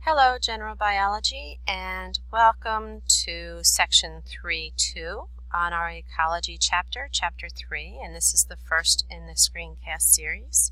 Hello, General Biology, and welcome to Section 3.2 on our Ecology chapter, Chapter 3, and this is the first in the screencast series.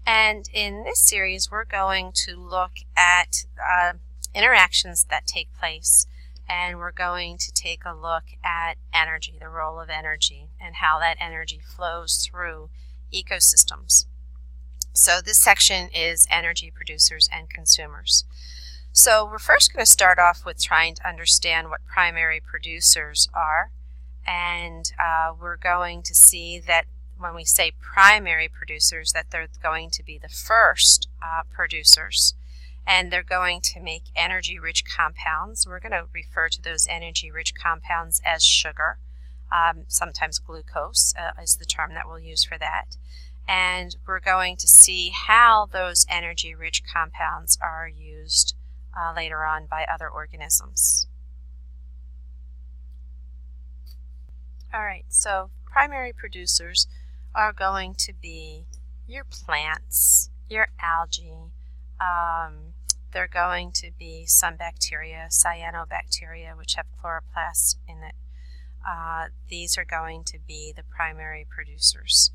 And in this series, we're going to look at interactions that take place, and we're going to take a look at energy, the role of energy, and how that energy flows through ecosystems. So this section is energy producers and consumers. So we're first going to start off with trying to understand what primary producers are, and we're going to see that when we say primary producers that they're going to be the first producers, and they're going to make energy-rich compounds. We're going to refer to those energy-rich compounds as sugar. Sometimes glucose is the term that we'll use for that. And we're going to see how those energy-rich compounds are used later on by other organisms. Alright, so primary producers are going to be your plants, your algae, they're going to be some bacteria, cyanobacteria, which have chloroplasts in it. These are going to be the primary producers.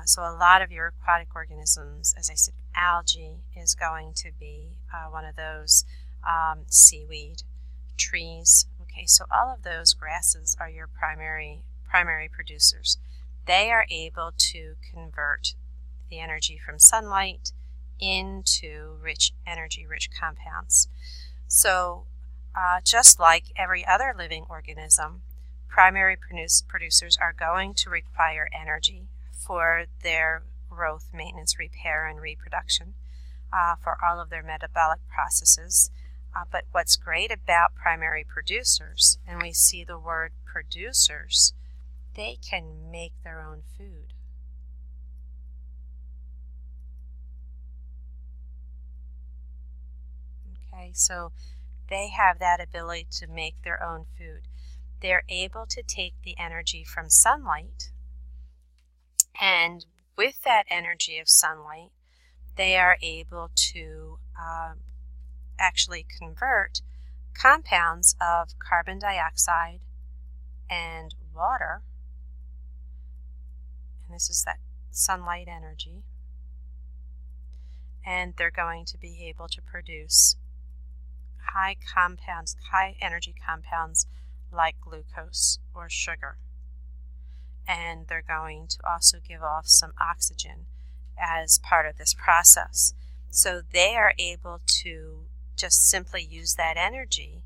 So a lot of your aquatic organisms, as I said, algae is going to be one of those, seaweed, trees. Okay, so all of those grasses are your primary producers. They are able to convert the energy from sunlight into energy-rich compounds. So just like every other living organism, primary producers are going to require energy for their growth, maintenance, repair, and reproduction, for all of their metabolic processes. But what's great about primary producers, and we see the word producers, they can make their own food. Okay, so they have that ability to make their own food. They're able to take the energy from sunlight, and with that energy of sunlight, they are able to actually convert compounds of carbon dioxide and water, and this is that sunlight energy, and they're going to be able to produce high energy compounds like glucose or sugar. And they're going to also give off some oxygen as part of this process. So they are able to just simply use that energy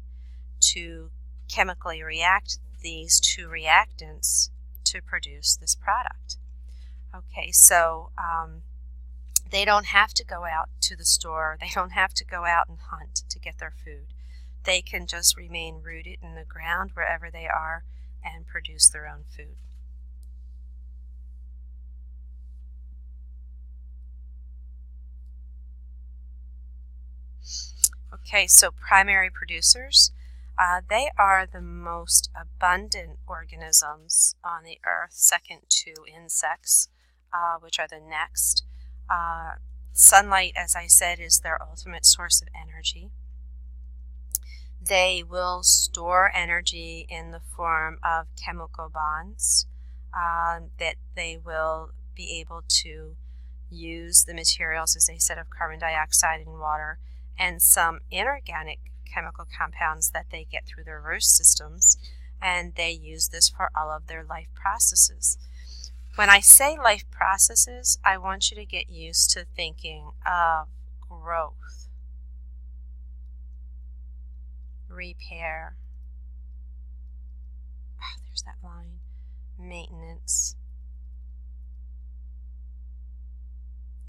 to chemically react these two reactants to produce this product. Okay, so they don't have to go out to the store. They don't have to go out and hunt to get their food. They can just remain rooted in the ground wherever they are and produce their own food. Okay, so primary producers, they are the most abundant organisms on the earth, second to insects, which are the next. Sunlight, as I said, is their ultimate source of energy. They will store energy in the form of chemical bonds that they will be able to use the materials, as I said, of carbon dioxide and water, and some inorganic chemical compounds that they get through their root systems, and they use this for all of their life processes. When I say life processes, I want you to get used to thinking of growth, repair, there's that line, maintenance,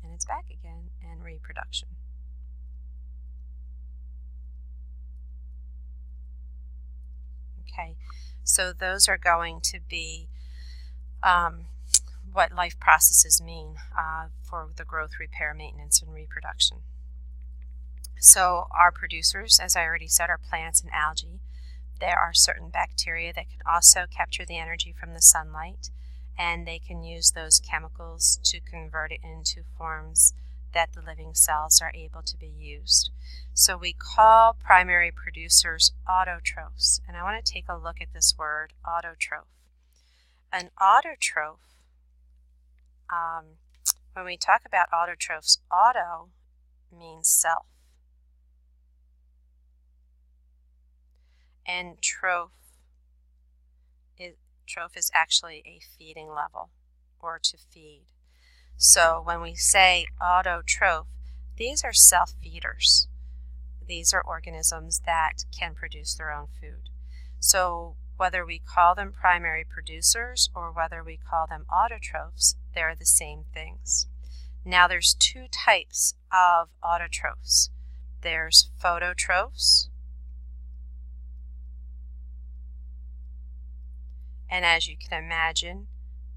and it's back again, and reproduction. Okay, so those are going to be what life processes mean for the growth, repair, maintenance, and reproduction. So our producers, as I already said, are plants and algae. There are certain bacteria that can also capture the energy from the sunlight, and they can use those chemicals to convert it into forms that the living cells are able to be used. So we call primary producers autotrophs. And I want to take a look at this word, autotroph. An autotroph, when we talk about autotrophs, auto means self. And troph is actually a feeding level, or to feed. So when we say autotroph, these are self-feeders. These are organisms that can produce their own food. So whether we call them primary producers or whether we call them autotrophs, they're the same things. Now there's two types of autotrophs. There's phototrophs, and as you can imagine,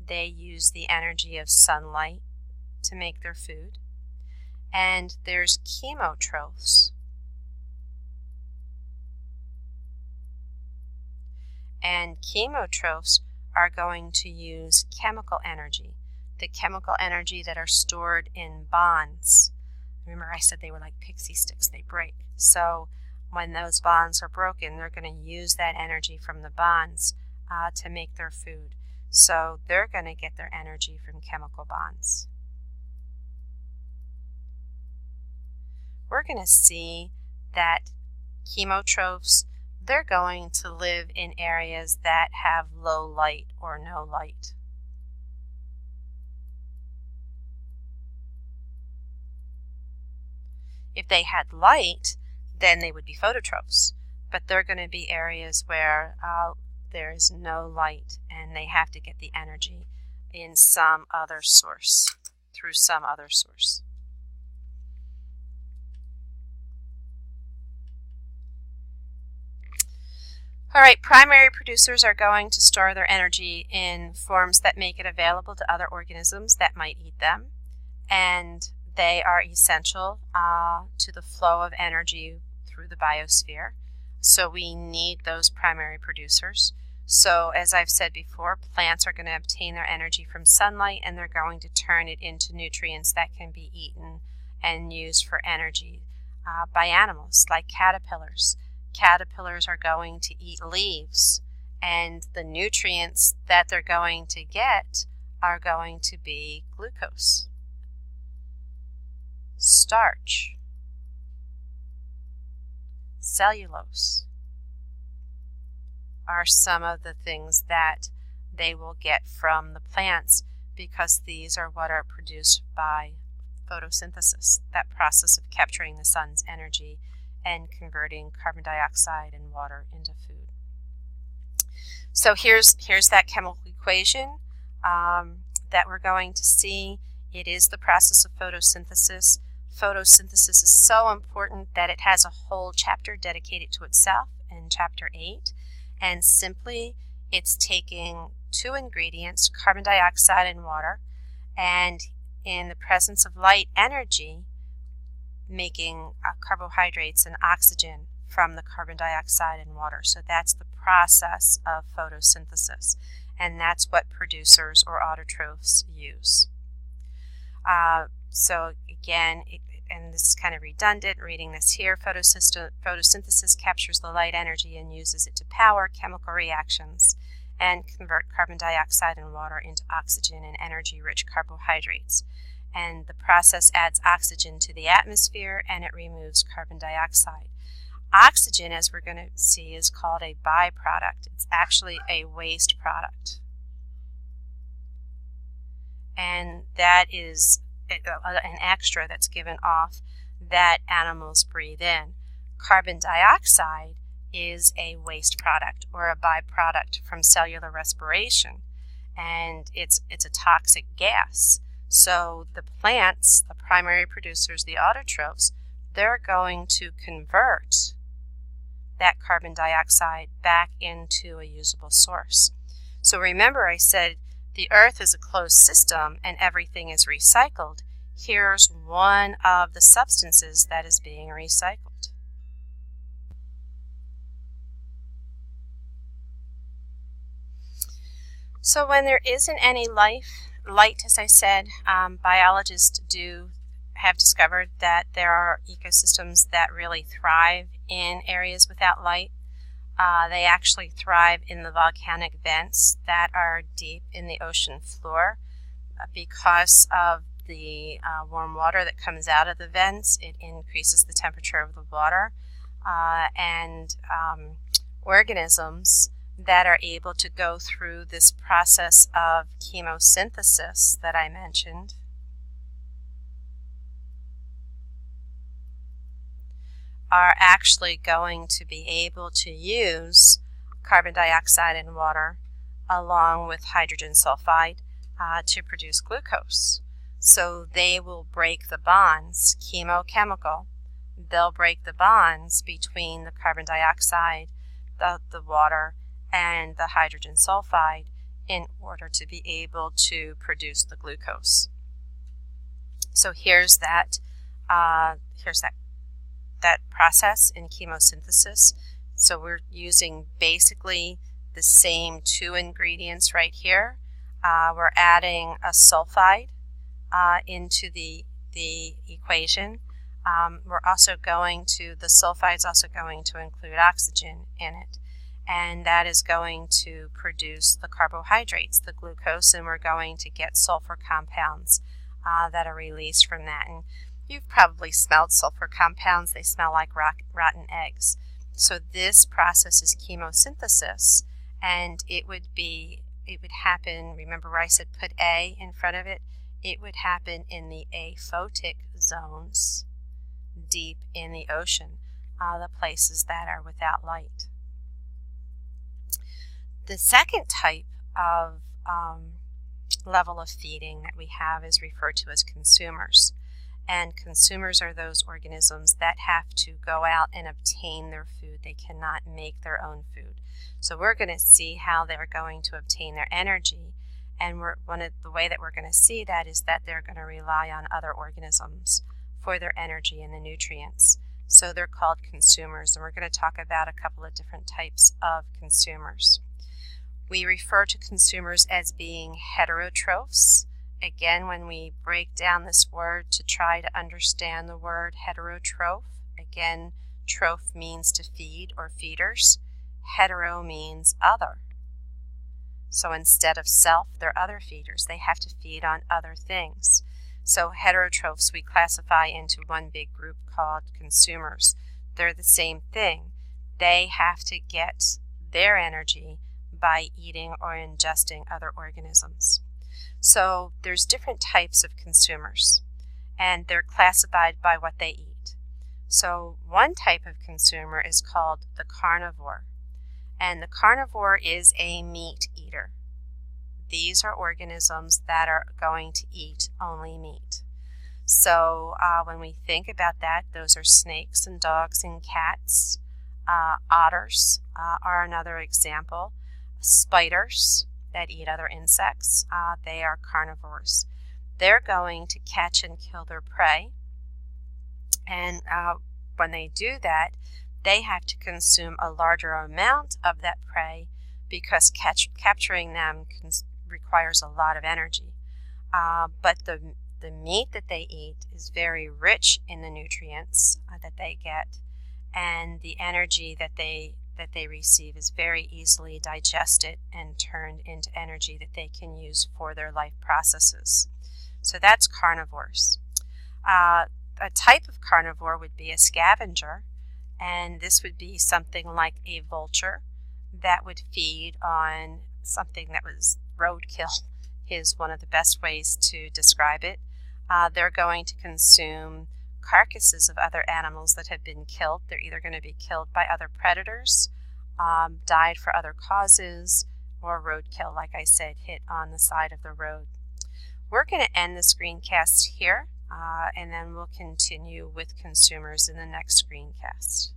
they use the energy of sunlight to make their food. And there's chemotrophs. And chemotrophs are going to use chemical energy, the chemical energy that are stored in bonds. Remember I said they were like pixie sticks, they break. So when those bonds are broken, they're going to use that energy from the bonds to make their food. So they're going to get their energy from chemical bonds. We're going to see that chemotrophs, they're going to live in areas that have low light or no light. If they had light, then they would be phototrophs, but they're going to be areas where there is no light and they have to get the energy in some other source, through some other source. All right, primary producers are going to store their energy in forms that make it available to other organisms that might eat them, and they are essential to the flow of energy through the biosphere. So we need those primary producers. So as I've said before, plants are going to obtain their energy from sunlight, and they're going to turn it into nutrients that can be eaten and used for energy by animals like caterpillars. Caterpillars are going to eat leaves, and the nutrients that they're going to get are going to be glucose, starch, cellulose are some of the things that they will get from the plants, because these are what are produced by photosynthesis, that process of capturing the sun's energy and converting carbon dioxide and water into food. So here's that chemical equation that we're going to see. It is the process of photosynthesis. Photosynthesis is so important that it has a whole chapter dedicated to itself in Chapter 8. And simply, it's taking two ingredients, carbon dioxide and water, and in the presence of light energy, making carbohydrates and oxygen from the carbon dioxide and water. So that's the process of photosynthesis, and that's what producers or autotrophs use. So again, and this is kind of redundant, reading this here, photosynthesis captures the light energy and uses it to power chemical reactions and convert carbon dioxide and water into oxygen and energy-rich carbohydrates. And the process adds oxygen to the atmosphere, and it removes carbon dioxide. Oxygen, as we're going to see, is called a byproduct. It's actually a waste product. And that is an extra that's given off that animals breathe in. Carbon dioxide is a waste product or a byproduct from cellular respiration, and it's a toxic gas. So the plants, the primary producers, the autotrophs, they're going to convert that carbon dioxide back into a usable source. So remember I said the earth is a closed system and everything is recycled. Here's one of the substances that is being recycled. So when there isn't any light, as I said, biologists do have discovered that there are ecosystems that really thrive in areas without light. They actually thrive in the volcanic vents that are deep in the ocean floor. Because of the warm water that comes out of the vents, it increases the temperature of the water, and organisms that are able to go through this process of chemosynthesis that I mentioned are actually going to be able to use carbon dioxide and water along with hydrogen sulfide to produce glucose. So they will break the bonds, chemochemical. They'll break the bonds between the carbon dioxide, the water, and the hydrogen sulfide in order to be able to produce the glucose. So here's that process in chemosynthesis. So we're using basically the same two ingredients right here. We're adding a sulfide into the equation. The sulfide's also going to include oxygen in it, and that is going to produce the carbohydrates, the glucose, and we're going to get sulfur compounds that are released from that. And you've probably smelled sulfur compounds. They smell like rotten eggs. So this process is chemosynthesis, and it would happen, remember I said put A in front of it, it would happen in the aphotic zones deep in the ocean, the places that are without light. The second type of level of feeding that we have is referred to as consumers. And consumers are those organisms that have to go out and obtain their food. They cannot make their own food. So we're going to see how they're going to obtain their energy. And one of the way that we're going to see that is that they're going to rely on other organisms for their energy and the nutrients. So they're called consumers. And we're going to talk about a couple of different types of consumers. We refer to consumers as being heterotrophs. Again, when we break down this word to try to understand the word heterotroph, again, troph means to feed or feeders. Hetero means other. So instead of self, they're other feeders. They have to feed on other things. So heterotrophs we classify into one big group called consumers. They're the same thing. They have to get their energy by eating or ingesting other organisms. So there's different types of consumers, and they're classified by what they eat. So one type of consumer is called the carnivore, and the carnivore is a meat eater. These are organisms that are going to eat only meat. So when we think about that, those are snakes and dogs and cats. Otters are another example. Spiders that eat other insects, they are carnivores. They're going to catch and kill their prey, and when they do that, they have to consume a larger amount of that prey because capturing them requires a lot of energy. But the meat that they eat is very rich in the nutrients that they get, and the energy that they receive is very easily digested and turned into energy that they can use for their life processes. So that's carnivores. A type of carnivore would be a scavenger, and this would be something like a vulture that would feed on something that was roadkill, is one of the best ways to describe it. They're going to consume carcasses of other animals that have been killed. They're either going to be killed by other predators, died for other causes, or roadkill, like I said, hit on the side of the road. We're going to end the screencast here, and then we'll continue with consumers in the next screencast.